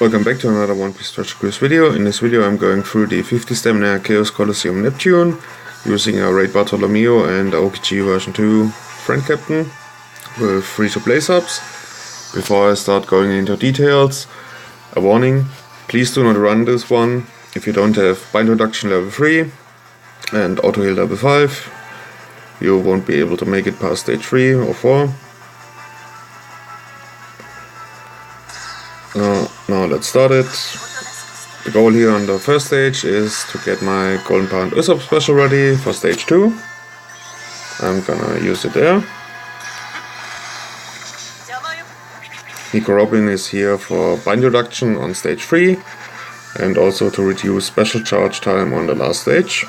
Welcome back to another One Piece Strategy Quiz video. In this video I'm going through the 50 Stamina Chaos Coliseum Neptune using a Raid Bartolomeo and Aokiji version 2 friend captain with free-to-play subs. Before I start going into details, a warning: please do not run this one if you don't have bind reduction level 3 and auto heal level 5. You won't be able to make it past stage 3 or 4. Now let's start it. The goal here on the first stage is to get my Golden Pound Usopp special ready for stage 2. I'm gonna use it there. Nico Robin is here for bind reduction on stage 3 and also to reduce special charge time on the last stage.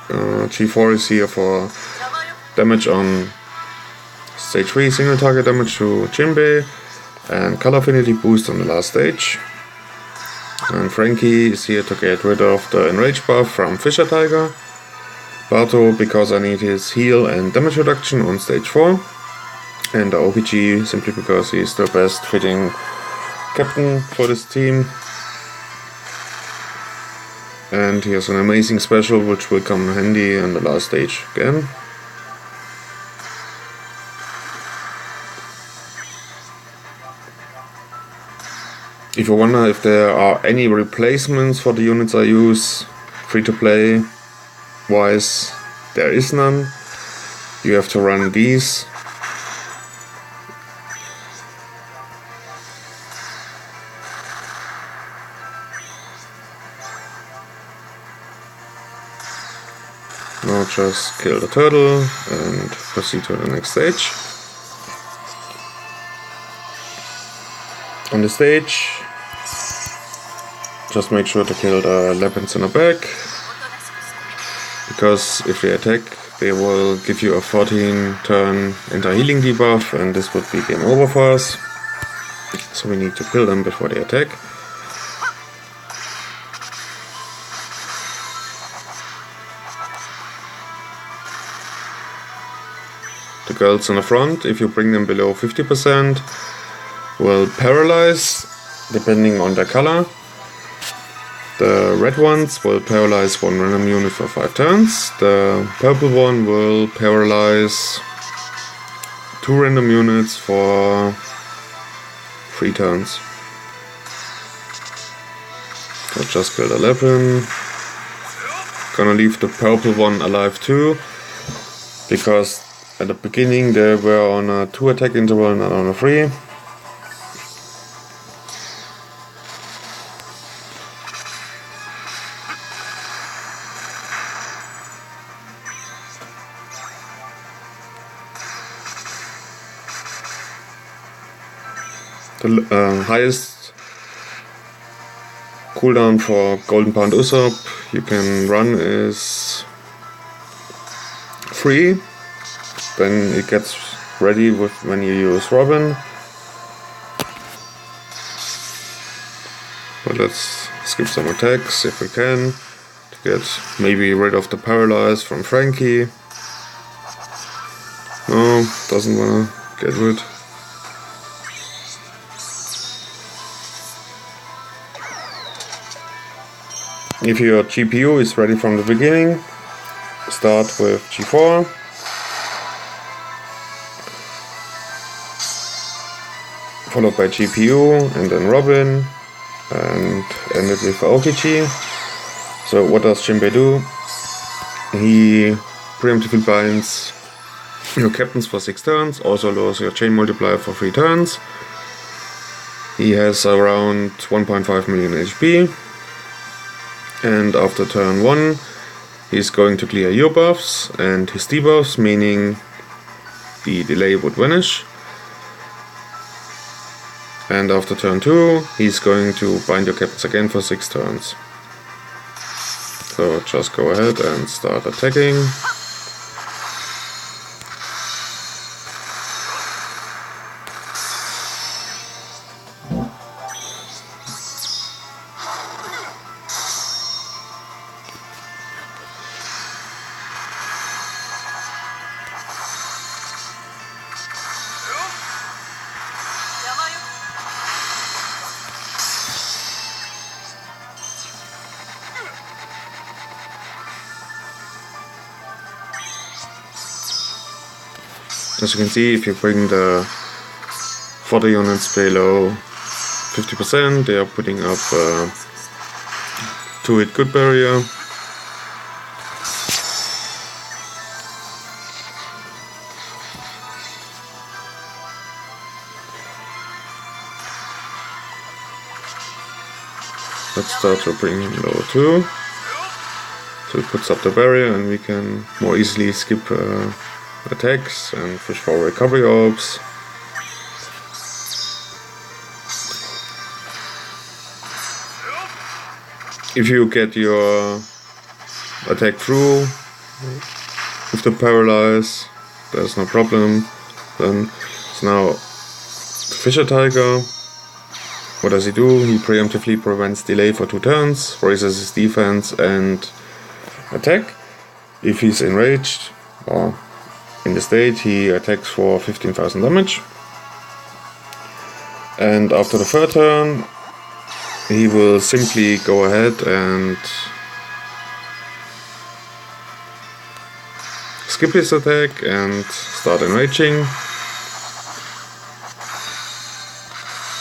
G4 is here for damage on stage 3, single target damage to Jinbei, and color affinity boost on the last stage. And Frankie is here to get rid of the enrage buff from Fisher Tiger. Bato because I need his heal and damage reduction on stage 4. And Aokiji simply because he's the best fitting captain for this team. And he has an amazing special which will come handy in the last stage again. If you wonder if there are any replacements for the units I use, free to play wise, there is none. You have to run these. Now just kill the turtle and proceed to the next stage. On the stage, just make sure to kill the leopards in the back, because if they attack they will give you a 14 turn anti-healing debuff and this would be game over for us. So we need to kill them before they attack. The girls in the front, if you bring them below 50%, will paralyze depending on their color. The red ones will paralyze one random unit for 5 turns. The purple one will paralyze 2 random units for 3 turns. So just kill 11. Gonna leave the purple one alive too, because at the beginning they were on a 2 attack interval, not on a 3. The highest cooldown for Golden Pound Usopp you can run is 3. Then it gets ready with when you use Robin. But let's skip some attacks if we can to get maybe rid of the paralyze from Frankie. No, doesn't wanna get rid. If your GPU is ready from the beginning, start with G4. Followed by GPU and then Robin, and end it with Aokiji. So what does Jinbei do? He preemptively binds your captains for 6 turns, also lowers your chain multiplier for 3 turns. He has around 1.5 million HP. And after turn 1, he's going to clear your buffs and his debuffs, meaning the delay would vanish. And after turn 2, he's going to bind your captains again for 6 turns. So just go ahead and start attacking. As you can see, if you bring the fodder units below 50%, they are putting up 2-hit good barrier. Let's start to bring him low too. So it puts up the barrier and we can more easily skip attacks and fish for recovery orbs. If you get your attack through with the paralyze, there's no problem. Then it's now the Fisher Tiger. What does he do? He preemptively prevents delay for 2 turns, raises his defense and attack. If he's enraged or in the state, he attacks for 15,000 damage. And after the 3rd turn, he will simply go ahead and skip his attack and start enraging.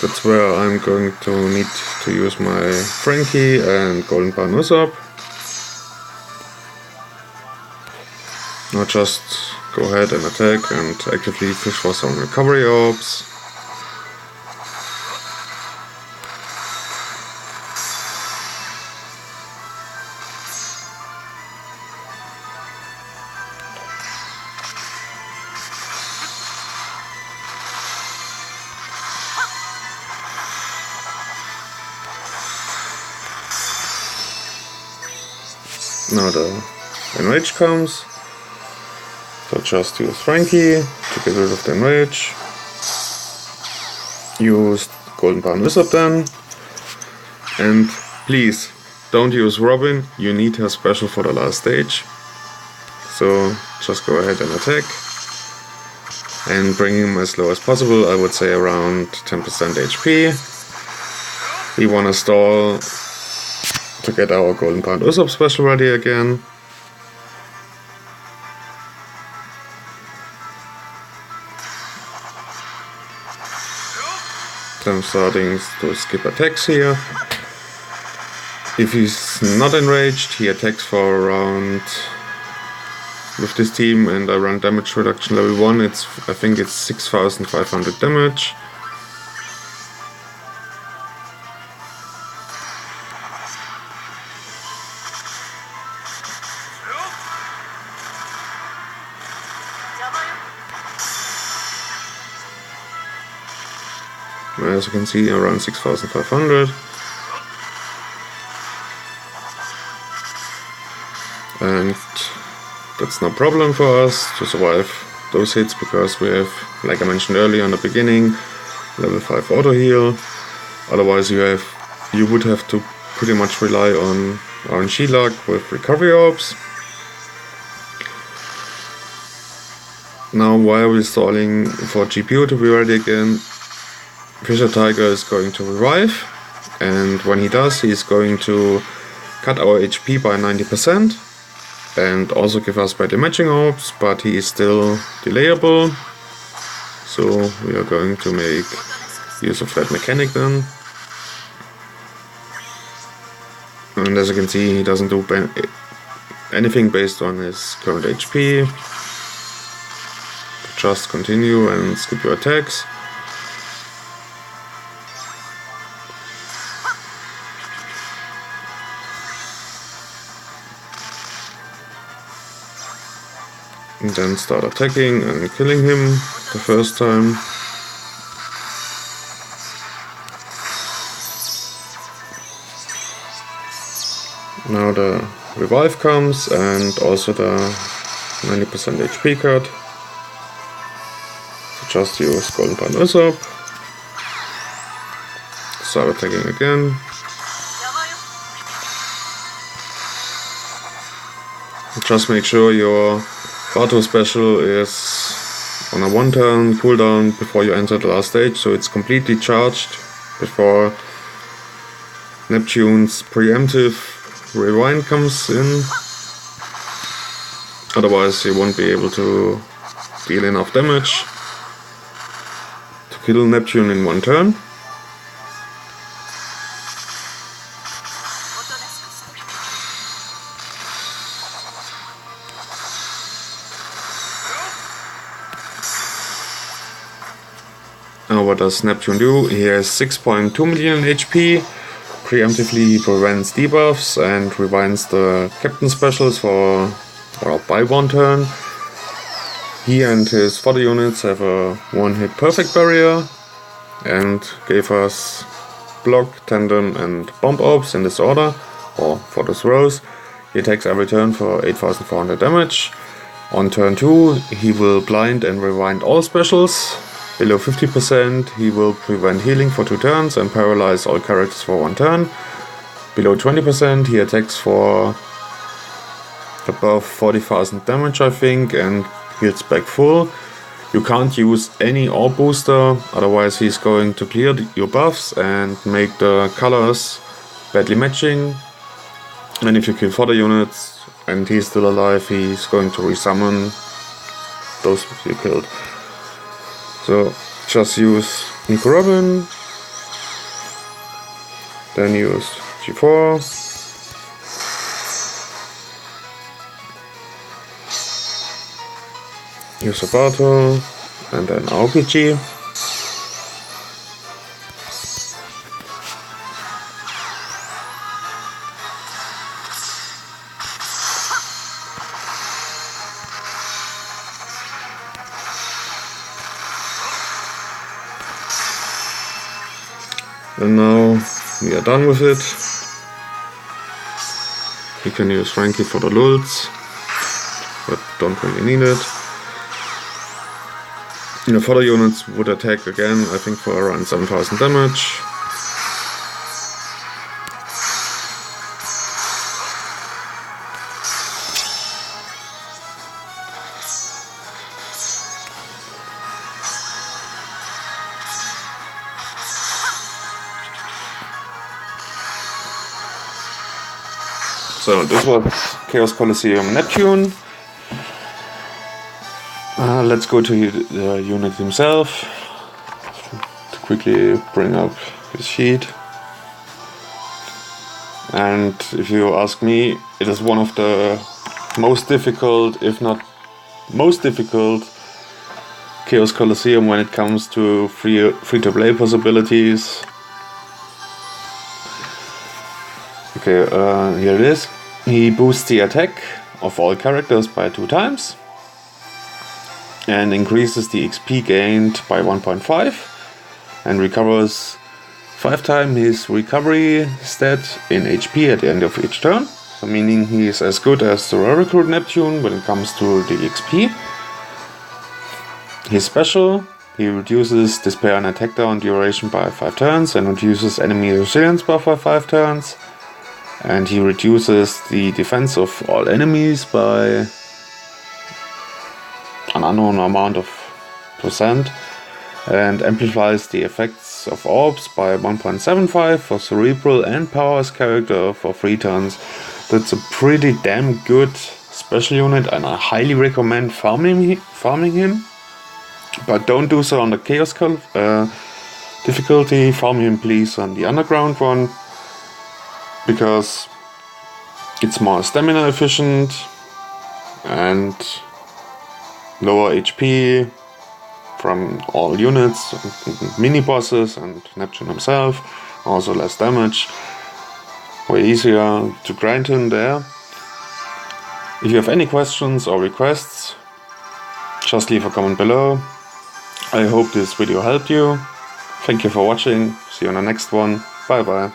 That's where I'm going to need to use my Frankie and Golden Bar Usopp. Now just go ahead and attack and actively fish for some recovery orbs. Now the enrage comes, so just use Frankie to get rid of the enrage. Use Golden Bar Usopp then, and please don't use Robin, you need her special for the last stage. So just go ahead and attack and bring him as low as possible, I would say around 10% HP. We want to stall to get our Golden Bar Usopp special ready again. Then I'm starting to skip attacks here. If he's not enraged, he attacks for around, with this team, and I run damage reduction level 1, I think it's 6,500 damage. As you can see, around 6,500. And that's no problem for us to survive those hits, because we have, like I mentioned earlier in the beginning, level 5 auto heal. Otherwise you would have to pretty much rely on RNG luck with recovery orbs. Now while we're stalling for GPU to be ready again, Fisher Tiger is going to revive, and when he does, he's going to cut our HP by 90% and also give us better matching orbs, but he is still delayable, so we are going to make use of that mechanic then. And as you can see, he doesn't do anything based on his current HP. Just continue and skip your attacks. And then start attacking and killing him the first time. Now the revive comes and also the 90% HP cut. So just use Golden Bar Usopp. Start attacking again. Just make sure your auto special is on a 1-turn cooldown before you enter the last stage, so it's completely charged before Neptune's preemptive rewind comes in. Otherwise you won't be able to deal enough damage to kill Neptune in one turn. Now what does Neptune do? He has 6.2 million HP, preemptively prevents debuffs and rewinds the captain specials by one turn. He and his fodder units have a one-hit perfect barrier and gave us block, tandem and bomb orbs in this order, or for this rows. He attacks every turn for 8400 damage. On turn 2 he will blind and rewind all specials. Below 50% he will prevent healing for 2 turns and paralyze all characters for 1 turn. Below 20% he attacks for above 40,000 damage I think and heals back full. You can't use any orb booster, otherwise he's going to clear your buffs and make the colors badly matching. And if you kill fodder units and he's still alive, he's going to resummon those you killed. So just use Nico Robin, then use G4, use Sabato, and then Aokiji. And now we are done with it. You can use Frankie for the lulz, but don't really need it. The fodder units would attack again, I think for around 7000 damage. So this was Chaos Coliseum Neptune. Let's go to the unit himself to quickly bring up his sheet. And if you ask me, it is one of the most difficult, if not most difficult, Chaos Coliseum when it comes to free-to-play possibilities. Okay, here it is. He boosts the attack of all characters by 2 times and increases the XP gained by 1.5 and recovers 5 times his recovery stat in HP at the end of each turn. So meaning he is as good as the Raw Recruit Neptune when it comes to the XP. His special, he reduces despair and attack down duration by 5 turns and reduces enemy resilience buff by 5 turns. And he reduces the defense of all enemies by an unknown amount of percent and amplifies the effects of orbs by 1.75 for cerebral and powers character for 3 turns. That's a pretty damn good special unit and I highly recommend farming him. But don't do so on the Chaos difficulty, farm him please on the underground one. Because it's more stamina efficient and lower HP from all units, mini bosses and Neptune himself, also less damage, way easier to grind in there. If you have any questions or requests, just leave a comment below. I hope this video helped you. Thank you for watching, see you on the next one, bye bye.